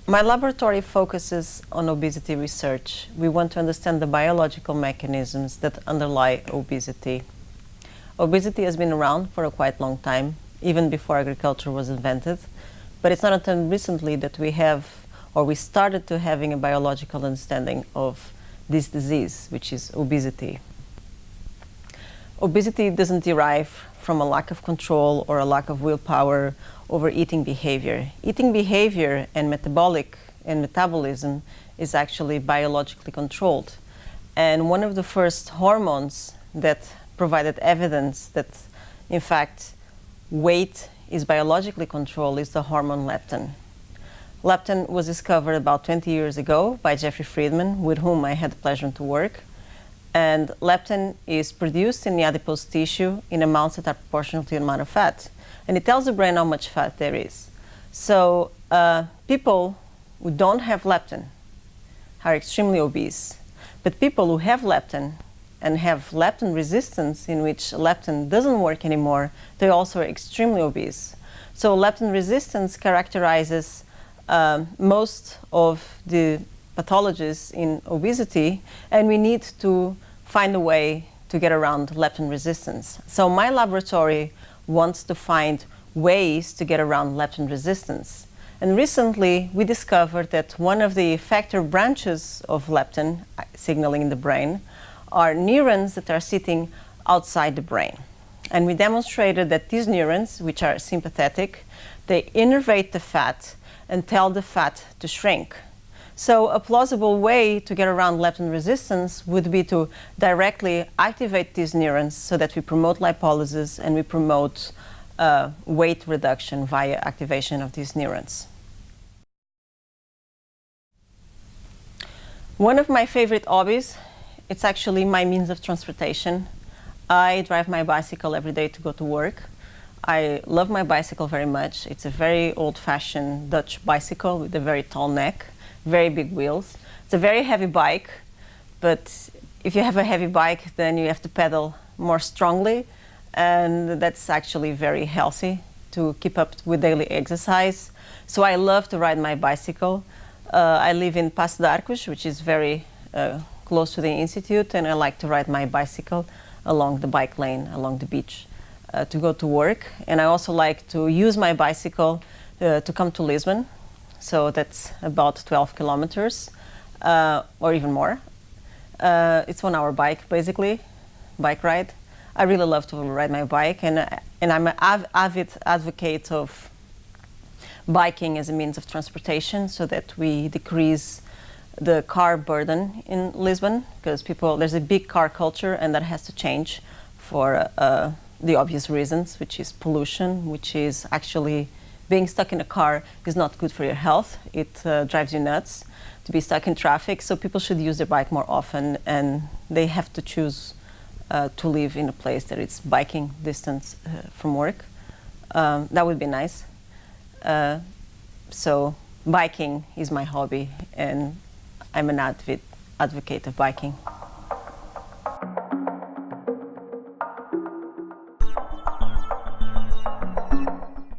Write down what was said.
My laboratory focuses on obesity research. We want to understand the biological mechanisms that underlie obesity. Obesity has been around for a quite long time, even before agriculture was invented, but it's not until recently that we started to having a biological understanding of this disease, which is obesity. Obesity doesn't derive from a lack of control or a lack of willpower over eating behavior. Eating behavior and metabolism is actually biologically controlled. And one of the first hormones that provided evidence that, in fact, weight is biologically controlled is the hormone leptin. Leptin was discovered about 20 years ago by Jeffrey Friedman, with whom I had the pleasure to work. And leptin is produced in the adipose tissue in amounts that are proportional to the amount of fat. And it tells the brain how much fat there is. So people who don't have leptin are extremely obese. But people who have leptin and have leptin resistance, in which leptin doesn't work anymore, they also are extremely obese. So leptin resistance characterizes most of the pathologies in obesity, and we need to find a way to get around leptin resistance. So my laboratory wants to find ways to get around leptin resistance. And recently we discovered that one of the effector branches of leptin signaling in the brain are neurons that are sitting outside the brain. And we demonstrated that these neurons, which are sympathetic, they innervate the fat and tell the fat to shrink. So a plausible way to get around leptin resistance would be to directly activate these neurons so that we promote lipolysis and we promote weight reduction via activation of these neurons. One of my favorite hobbies, it's actually my means of transportation. I drive my bicycle every day to go to work. I love my bicycle very much. It's a very old-fashioned Dutch bicycle with a very tall neck, very big wheels. It's a very heavy bike, but if you have a heavy bike, then you have to pedal more strongly, and that's actually very healthy to keep up with daily exercise. So I love to ride my bicycle. I live in Passo de Arcos, which is very close to the institute, and I like to ride my bicycle along the bike lane, along the beach, to go to work. And I also like to use my bicycle to come to Lisbon. So that's about 12 kilometers, or even more. It's 1 hour bike, basically, bike ride. I really love to ride my bike, and I'm an avid advocate of biking as a means of transportation so that we decrease the car burden in Lisbon, because there's a big car culture, and that has to change for the obvious reasons, which is pollution, which is actually being stuck in a car is not good for your health. It drives you nuts to be stuck in traffic. So people should use their bike more often, and they have to choose to live in a place that it's biking distance from work. That would be nice. So biking is my hobby, and I'm an advocate of biking.